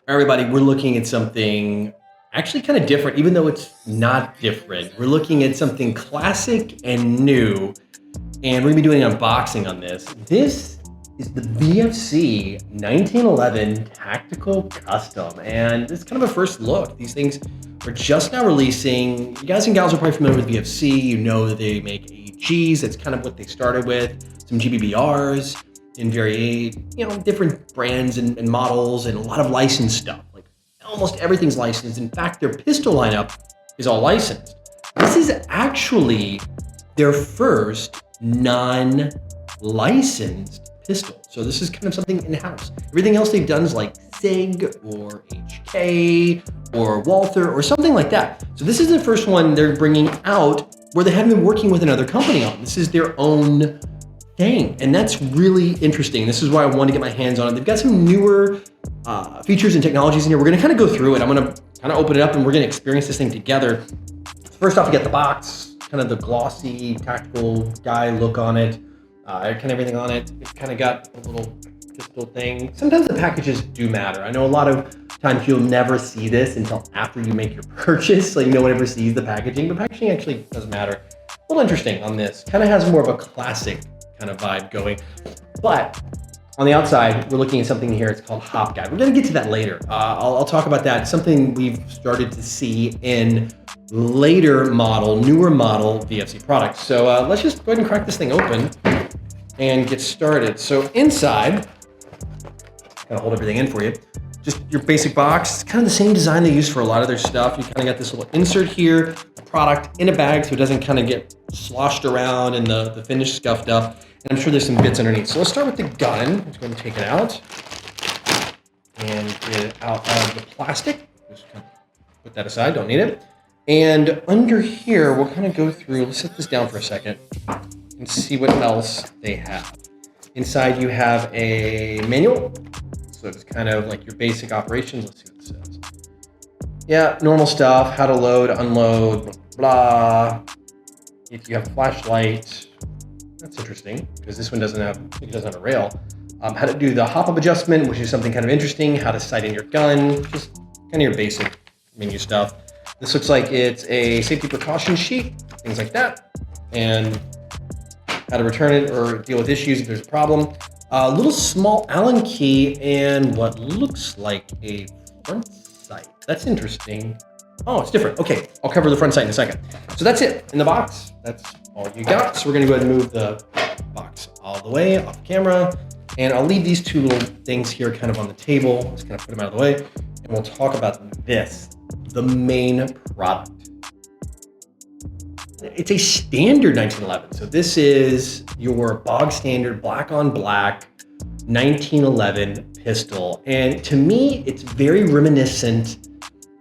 Everybody, we're looking at something actually kind of different, even though it's not different. We're looking at something classic and new, and we're gonna be doing an unboxing on this. This is the VFC 1911 Tactical Custom, and it's kind of a first look. These things are just now releasing. You guys and gals are probably familiar with VFC. You know that they make AEGs. That's kind of what they started with. Some GBBRs in different brands and models, and a lot of licensed stuff. Like almost everything's licensed. In fact, their pistol lineup is all licensed. This is actually their first non-licensed pistol. So this is kind of something in-house. Everything else they've done is like SIG or HK or Walther or something like that. So this is the first one they're bringing out where they haven't been working with another company on. This is their own thing, and that's really interesting. This is why I want to get my hands on it. They've got some newer features and technologies in here. We're going to kind of go through it. I'm going to kind of open it up and we're going to experience this thing together. First off, you get the box, kind of the glossy tactical guy look on it, kind of everything on it. It's kind of got a little pistol thing. Sometimes the packages do matter. I know a lot of times you'll never see this until after you make your purchase, like no one ever sees the packaging, but packaging actually does matter. A little interesting on this. Kind of has more of a classic kind of vibe going. But on the outside, we're looking at something here. It's called Hop Guide. We're going to get to that later. I'll talk about that. It's something we've started to see in later model, newer model VFC products. So let's just go ahead and crack this thing open and get started. So inside, kind of hold everything in for you. Just your basic box. It's kind of the same design they use for a lot of their stuff. You kind of got this little insert here, the product in a bag so it doesn't kind of get sloshed around and the finish scuffed up. And I'm sure there's some bits underneath. So let's start with the gun. Let's go ahead and take it out and get it out of the plastic. Just kind of put that aside, don't need it. And under here, we'll kind of go through, let's set this down for a second and see what else they have. Inside you have a manual. So it's kind of like your basic operations. Let's see what it says. Yeah, normal stuff, how to load, unload, blah, blah. If you have a flashlight, that's interesting because this one doesn't have, I think it doesn't have a rail. How to do the hop-up adjustment, which is something kind of interesting. How to sight in your gun, just kind of your basic menu stuff. This looks like it's a safety precaution sheet, things like that. And how to return it or deal with issues if there's a problem. A little small Allen key and what looks like a front sight. That's interesting. Oh, it's different. Okay, I'll cover the front sight in a second. So that's it in the box. That's all you got. So we're gonna go ahead and move the box all the way off the camera. And I'll leave these two little things here kind of on the table. Just kind of put them out of the way. And we'll talk about this, the main product. It's a standard 1911. So this is your bog standard black on black 1911 pistol. And to me, it's very reminiscent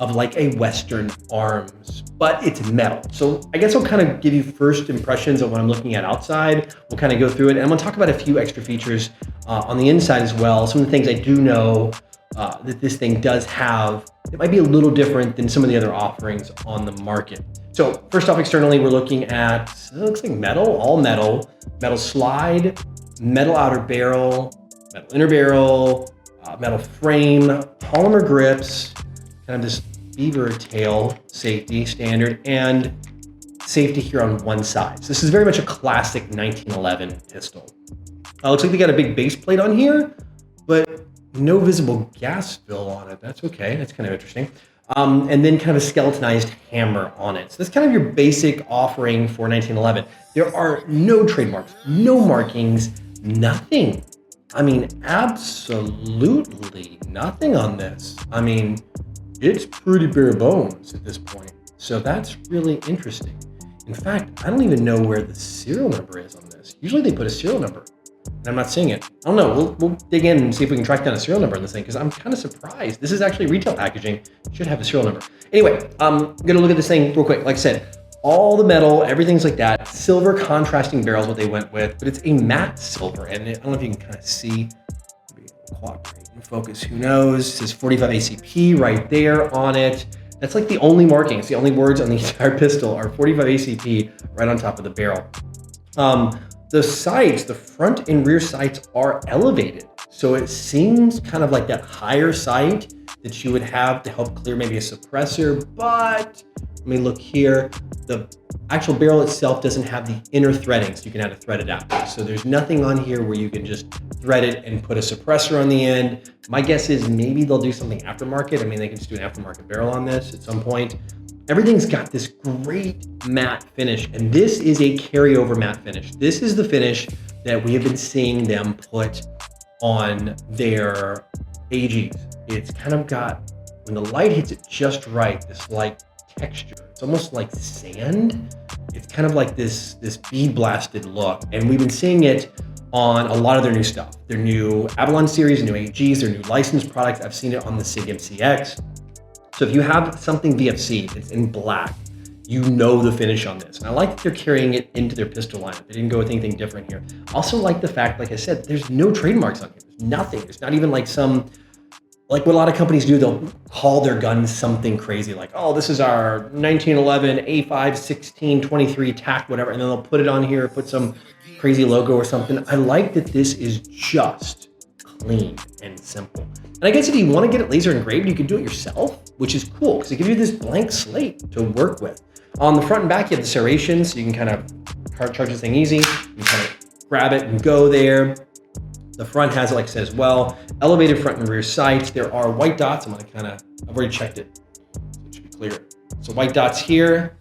of like a Western Arms, but it's metal. So I guess I'll kind of give you first impressions of what I'm looking at outside. We'll kind of go through it. And I'm gonna talk about a few extra features on the inside as well. Some of the things I do know that this thing does have, it might be a little different than some of the other offerings on the market. So first off, externally, we're looking at, it looks like metal, all metal, metal slide, metal outer barrel, metal inner barrel, metal frame, polymer grips, kind of this beaver tail safety standard, and safety here on one side. So this is very much a classic 1911 pistol. Looks like they got a big base plate on here, but no visible gas spill on it. That's okay, that's kind of interesting. And then kind of a skeletonized hammer on it. So that's kind of your basic offering for 1911. There are no trademarks, no markings, nothing. I mean, absolutely nothing on this. I mean, it's pretty bare bones at this point. So that's really interesting. In fact, I don't even know where the serial number is on this. Usually they put a serial number, and I'm not seeing it. I don't know, we'll dig in and see if we can track down a serial number on this thing, because I'm kind of surprised. This is actually retail packaging. It should have a serial number. Anyway, I'm gonna look at this thing real quick. Like I said, all the metal, everything's like that. Silver contrasting barrels, what they went with, but it's a matte silver. And I don't know if you can kind of see, maybe it'll cooperate in focus, who knows? It says 45 ACP right there on it. That's like the only markings, the only words on the entire pistol are 45 ACP right on top of the barrel. The sights, the front and rear sights are elevated. So it seems kind of like that higher sight that you would have to help clear maybe a suppressor, but let me look here. The actual barrel itself doesn't have the inner threading, so you can add a thread adapter. So there's nothing on here where you can just thread it and put a suppressor on the end. My guess is maybe they'll do something aftermarket. I mean, they can just do an aftermarket barrel on this at some point. Everything's got this great matte finish, and this is a carryover matte finish. This is the finish that we have been seeing them put on their AGs. It's kind of got, when the light hits it just right, this light texture. It's almost like sand. It's kind of like this bead blasted look. And we've been seeing it on a lot of their new stuff. Their new Avalon series, new AGs, their new licensed products. I've seen it on the SIG MCX. So if you have something VFC that's in black, you know the finish on this. And I like that they're carrying it into their pistol lineup. They didn't go with anything different here. Also like the fact, like I said, there's no trademarks on here. There's nothing. There's not even like some, like what a lot of companies do, they'll call their guns something crazy like, oh, this is our 1911 A5 1623 TAC, whatever, and then they'll put it on here, put some crazy logo or something. I like that this is just clean and simple. And I guess if you want to get it laser engraved, you can do it yourself, which is cool because it gives you this blank slate to work with. On the front and back, you have the serration, so you can kind of charge this thing easy. You can kind of grab it and go there. The front has, like I said as well, elevated front and rear sights. There are white dots. I'm gonna I've already checked it, so it should be clear. So white dots here,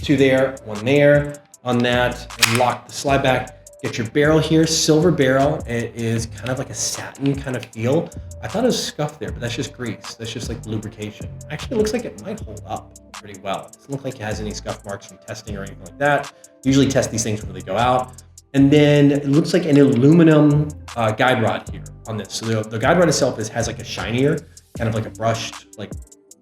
two there, one there, on that, and lock the slide back. Get your barrel here, silver barrel. It is kind of like a satin kind of feel. I thought it was scuffed there, but that's just grease. That's just like lubrication. Actually, it looks like it might hold up pretty well. It doesn't look like it has any scuff marks from testing or anything like that. Usually test these things before they go out. And then it looks like an aluminum guide rod here on this. So the guide rod itself has like a shinier, kind of like a brushed, like,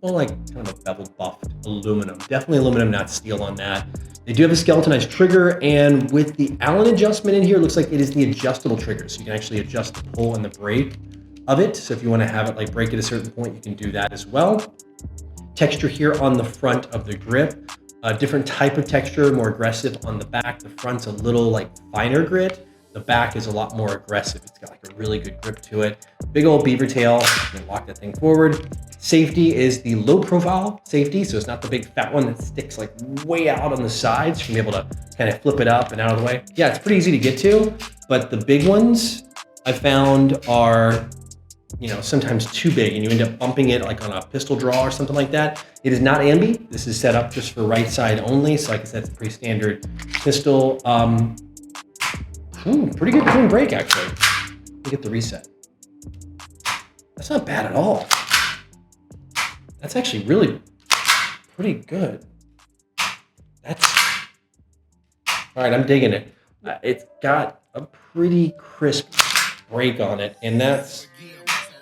well, like kind of a beveled buffed aluminum. Definitely aluminum, not steel on that. They do have a skeletonized trigger, and with the Allen adjustment in here, it looks like it is the adjustable trigger. So you can actually adjust the pull and the brake of it. So if you want to have it like break at a certain point, you can do that as well. Texture here on the front of the grip. A different type of texture, more aggressive on the back. The front's a little like finer grit. The back is a lot more aggressive. It's got like a really good grip to it. Big old beaver tail. You can lock that thing forward. Safety is the low profile safety. So it's not the big fat one that sticks like way out on the sides. You can be able to kind of flip it up and out of the way. Yeah, it's pretty easy to get to, but the big ones I found are, you know, sometimes too big and you end up bumping it like on a pistol draw or something like that. It is not ambi. This is set up just for right side only. So like I said, it's a pretty standard pistol. Pretty good clean break actually. Let me get the reset. That's not bad at all. That's actually really pretty good. That's, all right, I'm digging it. It's got a pretty crisp break on it, and that's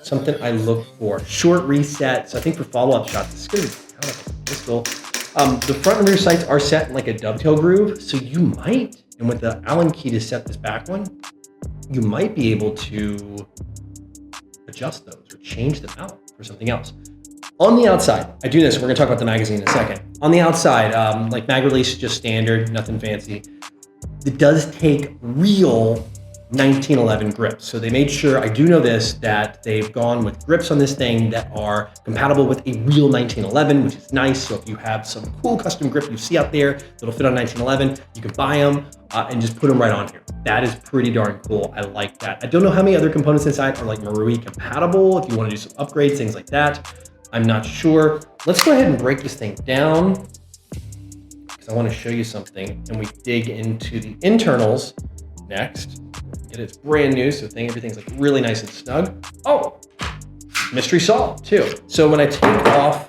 something I look for. Short reset, so I think for follow-up shots, this is gonna be kind of like a pistol. The front and rear sights are set in like a dovetail groove, so you might, and with the Allen key to set this back one, you might be able to adjust those or change them out for something else. On the outside, I do this, we're gonna talk about the magazine in a second. On the outside, like mag release, just standard, nothing fancy. It does take real 1911 grips. So they made sure, I do know this, that they've gone with grips on this thing that are compatible with a real 1911, which is nice. So if you have some cool custom grip you see out there that'll fit on 1911, you can buy them and just put them right on here. That is pretty darn cool. I like that. I don't know how many other components inside are like Marui compatible. If you want to do some upgrades, things like that, I'm not sure. Let's go ahead and break this thing down because I want to show you something, and we dig into the internals next. It's brand new, so everything's like really nice and snug. Oh, mystery solved too. So when I take off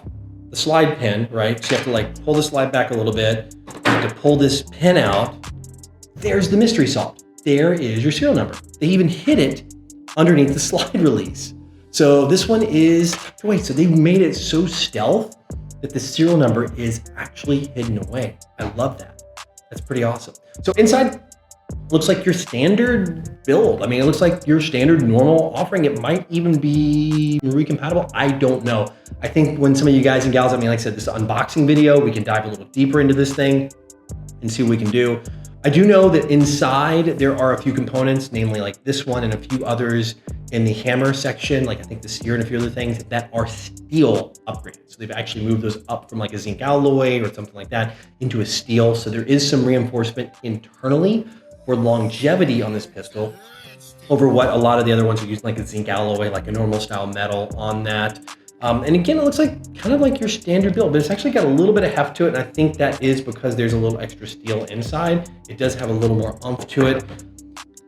the slide pin, right, so you have to like pull the slide back a little bit, you have to pull this pin out, there's the mystery solved. There is your serial number. They even hid it underneath the slide release. So this one is tucked away. So they made it so stealth that the serial number is actually hidden away. I love that. That's pretty awesome. So inside, looks like your standard build. I mean, it looks like your standard normal offering. It might even be Marui compatible. I don't know. I think when some of you guys and gals, I mean, like I said, this unboxing video, we can dive a little deeper into this thing and see what we can do. I do know that inside there are a few components, namely like this one and a few others in the hammer section, like I think the sear and a few other things that are steel upgraded. So they've actually moved those up from like a zinc alloy or something like that into a steel. So there is some reinforcement internally for longevity on this pistol over what a lot of the other ones are using, like a zinc alloy, like a normal style metal on that. And again, it looks like kind of like your standard build, but it's actually got a little bit of heft to it. And I think that is because there's a little extra steel inside. It does have a little more oomph to it.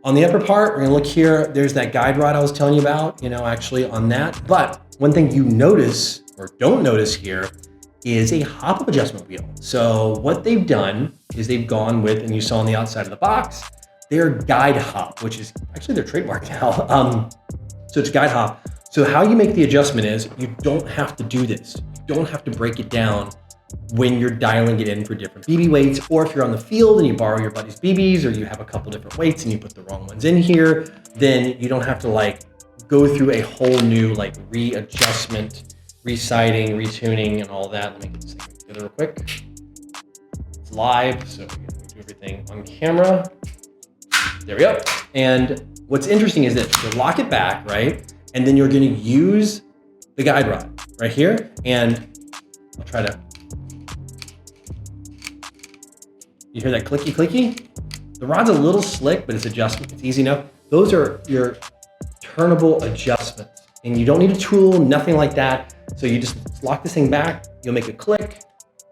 On the upper part, we're gonna look here, there's that guide rod I was telling you about, actually on that. But one thing you notice or don't notice here is a hop-up adjustment wheel. So what they've done is they've gone with, and you saw on the outside of the box, their guide hop, which is actually their trademark now. So it's guide hop. So how you make the adjustment is you don't have to do this. You don't have to break it down when you're dialing it in for different BB weights, or if you're on the field and you borrow your buddy's BBs, or you have a couple different weights and you put the wrong ones in here, then you don't have to like go through a whole new like readjustment, resighting, retuning, and all that. Let me get this thing together real quick. It's live, so we do everything on camera. There we go. And what's interesting is that you lock it back, right? And then you're gonna use the guide rod right here. And I'll try to, you hear that clicky clicky? The rod's a little slick, but it's adjustable, it's easy enough. Those are your turnable adjustments. And you don't need a tool, nothing like that. So you just lock this thing back, you'll make a click,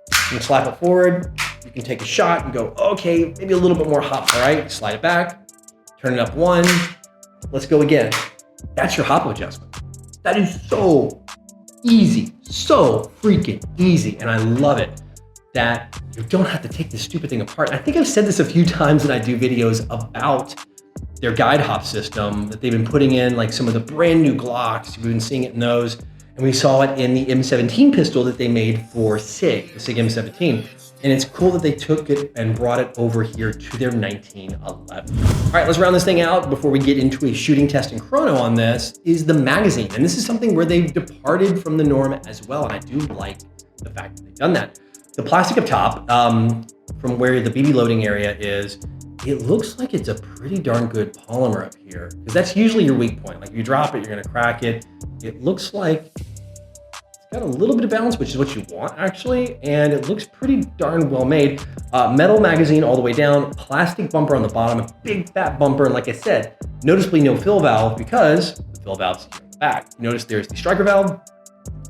you can slap it forward, you can take a shot and go, okay, maybe a little bit more hop, all right? Slide it back, turn it up one, let's go again. That's your hop adjustment. That is so easy, so freaking easy. And I love it that you don't have to take this stupid thing apart. I think I've said this a few times when I do videos about their guide hop system that they've been putting in, like some of the brand new Glocks. We've been seeing it in those. And we saw it in the M17 pistol that they made for SIG, the SIG M17. And it's cool that they took it and brought it over here to their 1911. All right, let's round this thing out before we get into a shooting test in Chrono on this, is the magazine. And this is something where they've departed from the norm as well. And I do like the fact that they've done that. The plastic up top, from where the BB loading area is, it looks like it's a pretty darn good polymer up here, because that's usually your weak point. Like if you drop it, you're gonna crack it. It looks like it's got a little bit of bounce, which is what you want actually, and it looks pretty darn well made. Metal magazine all the way down, plastic bumper on the bottom, a big fat bumper, and like I said, noticeably no fill valve because the fill valve's here in the back. Notice there's the striker valve,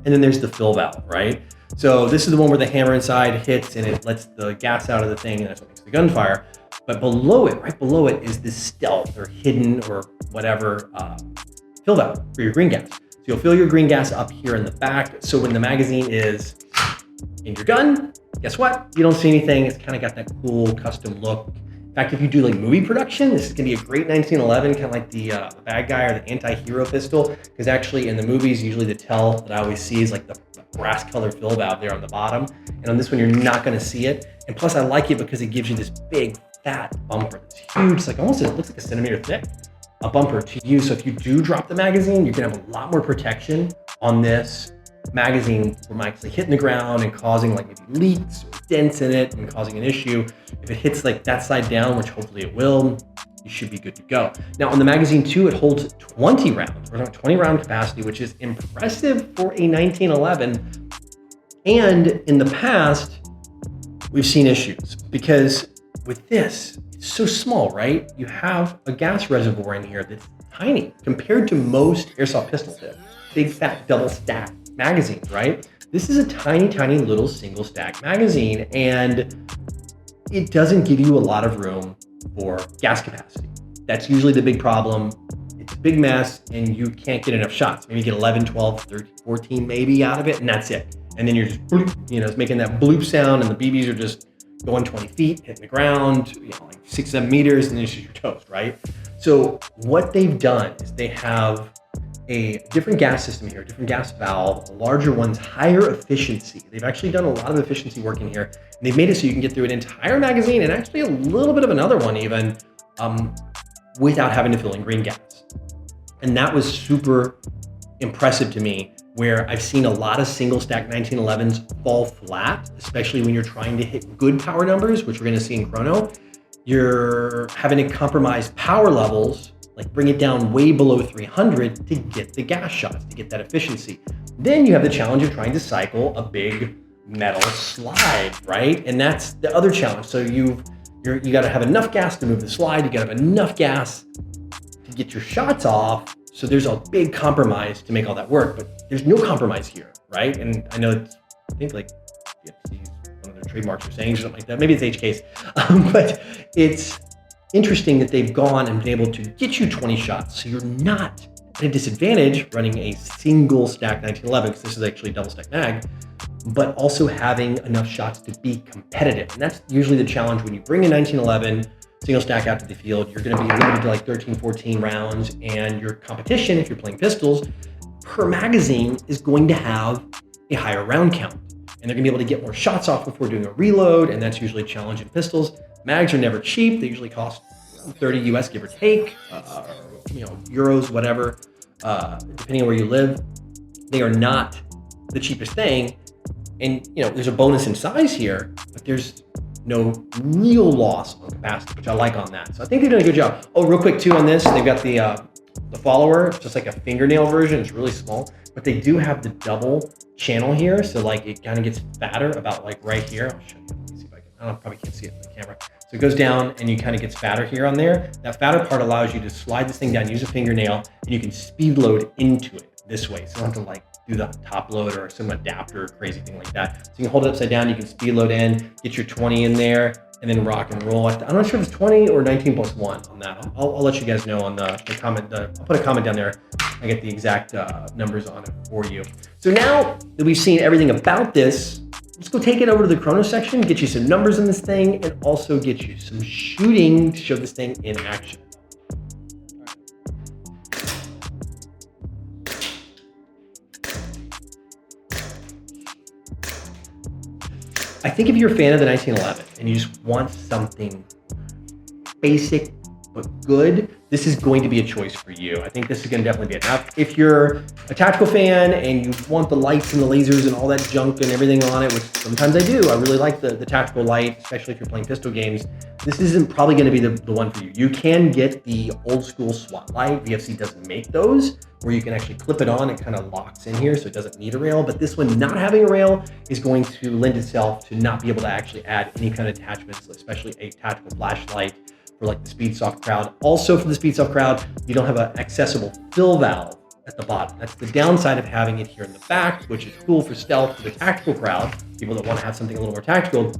and then there's the fill valve, right? So this is the one where the hammer inside hits and it lets the gas out of the thing, and that's what makes the gun fire. But below it, right below it, is this stealth or hidden or whatever fill valve for your green gas. So you'll fill your green gas up here in the back. So when the magazine is in your gun, guess what? You don't see anything. It's kind of got that cool custom look. In fact, if you do like movie production, this is gonna be a great 1911, kind of like the bad guy or the anti-hero pistol. Because actually in the movies, usually the tell that I always see is like the brass colored fill valve there on the bottom. And on this one, you're not gonna see it. And plus I like it because it gives you this big fat bumper that's huge. It's like almost, it looks like a centimeter thick, a bumper to use. So if you do drop the magazine, you're gonna have a lot more protection on this magazine from actually hitting the ground and causing like maybe leaks or dents in it and causing an issue. If it hits like that side down, which hopefully it will, you should be good to go. Now on the magazine too, it holds 20 rounds. We're talking 20 round capacity, which is impressive for a 1911. And in the past, we've seen issues because with this, it's so small, right? You have a gas reservoir in here that's tiny compared to most airsoft pistols that big fat double stack magazines, right? This is a tiny, tiny little single stack magazine, and it doesn't give you a lot of room for gas capacity. That's usually the big problem. It's a big mess and you can't get enough shots. Maybe you get 11, 12, 13, 14 maybe out of it, and that's it. And then you're just bloop, it's making that bloop sound, and the BBs are just going 20 feet, hitting the ground, like 6, 7 meters, and then it's just your toast, right? So what they've done is they have a different gas system here, different gas valve, larger ones, higher efficiency. They've actually done a lot of efficiency work in here, and they've made it so you can get through an entire magazine and actually a little bit of another one even without having to fill in green gas. And that was super impressive to me, where I've seen a lot of single stack 1911s fall flat, especially when you're trying to hit good power numbers, which we're gonna see in Chrono. you're having to compromise power levels, like bring it down way below 300 to get the gas shots, to get that efficiency. Then you have the challenge of trying to cycle a big metal slide, right? And that's the other challenge. So you got to have enough gas to move the slide. You got to have enough gas to get your shots off. So there's a big compromise to make all that work, but there's no compromise here, right? And I know I think like VFC is one of their trademarks or sayings or something like that. Maybe it's HKs, but it's interesting that they've gone and been able to get you 20 shots. So you're not at a disadvantage running a single stack 1911, because this is actually a double stack mag, but also having enough shots to be competitive. And that's usually the challenge when you bring a 1911 single stack out to the field. You're going to be limited to like 13, 14 rounds, and your competition, if you're playing pistols, per magazine is going to have a higher round count. And they're going to be able to get more shots off before doing a reload, and that's usually a challenge in pistols. Mags are never cheap. They usually cost 30 US, give or take, euros, whatever, depending on where you live. They are not the cheapest thing. And there's a bonus in size here, but there's no real loss on capacity, which I like on that. So I think they've done a good job. Oh, real quick too on this, they've got the follower, just like a fingernail version. It's really small, but they do have the double channel here. So like it kind of gets fatter about like right here. I'll show you. Let me see if I can. I don't know, probably can't see it in the camera. So it goes down and you kind of gets fatter here on there. That fatter part allows you to slide this thing down, use a fingernail, and you can speed load into it this way. So you don't have to like do the top load or some adapter or crazy thing like that. So you can hold it upside down, you can speed load in, get your 20 in there, and then rock and roll. I'm not sure if it's 20 or 19 plus 1 on that. I'll let you guys know on the comment. I'll put a comment down there. I get the exact numbers on it for you. So now that we've seen everything about this, let's go take it over to the Chrono section, get you some numbers in this thing, and also get you some shooting to show this thing in action. I think if you're a fan of the 1911 and you just want something basic but good, this is going to be a choice for you. I think this is going to definitely be it. Now, if you're a tactical fan and you want the lights and the lasers and all that junk and everything on it, which sometimes I do, I really like the tactical light, especially if you're playing pistol games, this isn't probably going to be the one for you. You can get the old school SWAT light. VFC doesn't make those, where you can actually clip it on. It kind of locks in here, so it doesn't need a rail. But this one, not having a rail, is going to lend itself to not be able to actually add any kind of attachments, especially a tactical flashlight for like the Speedsoft crowd. Also for the Speedsoft crowd, you don't have an accessible fill valve at the bottom. That's the downside of having it here in the back, which is cool for stealth for the tactical crowd, people that want to have something a little more tactical.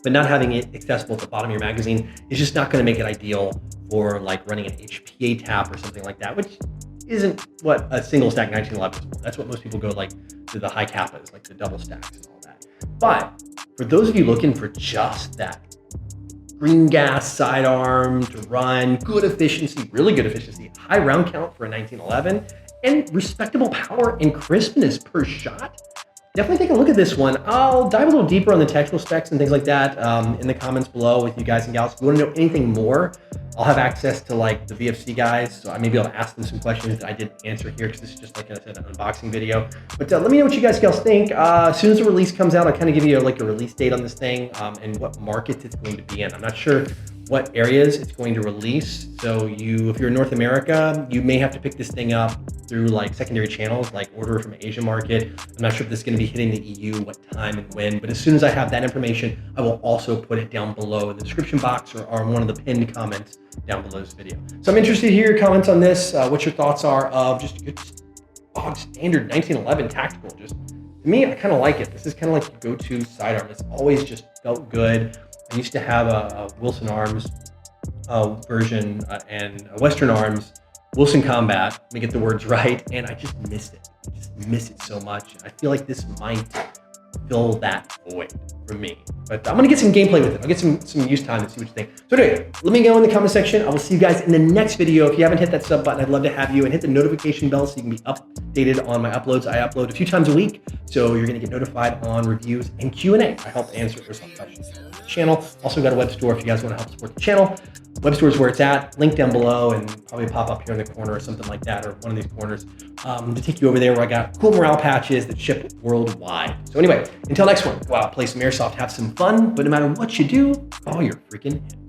But not having it accessible at the bottom of your magazine is just not going to make it ideal for like running an HPA tap or something like that, which isn't what a single stack 1911 is for. That's what most people go like to the high kappas, like the double stacks and all that. But for those of you looking for just that green gas sidearm to run, good efficiency, really good efficiency, high round count for a 1911, and respectable power and crispness per shot, definitely take a look at this one. I'll dive a little deeper on the technical specs and things like that in the comments below with you guys and gals. If you want to know anything more, I'll have access to like the VFC guys, so I may be able to ask them some questions that I didn't answer here because this is just like I said, an unboxing video. But let me know what you guys think. As soon as the release comes out, I'll kind of give you like a release date on this thing and what markets it's going to be in. I'm not sure what areas it's going to release. So if you're in North America, you may have to pick this thing up through like secondary channels, like order from an Asia market. I'm not sure if this is going to be hitting the EU, what time and when, but as soon as I have that information, I will also put it down below in the description box or on one of the pinned comments down below this video. So I'm interested to hear your comments on this, what your thoughts are of just a good standard 1911 tactical. Just to me, I kind of like it. This is kind of like your go-to sidearm. It's always just felt good. I used to have a Wilson Arms version and a Western Arms Wilson Combat, let me get the words right, and I just missed it. I just miss it so much. I feel like this might fill that void for me. But I'm gonna get some gameplay with it. I'll get some use time and see what you think. So anyway, let me know in the comment section. I will see you guys in the next video. If you haven't hit that sub button, I'd love to have you, and hit the notification bell so you can be updated on my uploads. I upload a few times a week, so you're gonna get notified on reviews and Q&A. I help answer airsoft questions on the channel. Also got a web store if you guys wanna help support the channel. Web store is where it's at, link down below, and probably pop up here in the corner or something like that, or one of these corners, to take you over there where I got cool morale patches that ship worldwide. So anyway, until next one, go out, play some airsoft, have some fun, but no matter what you do, follow your freaking head.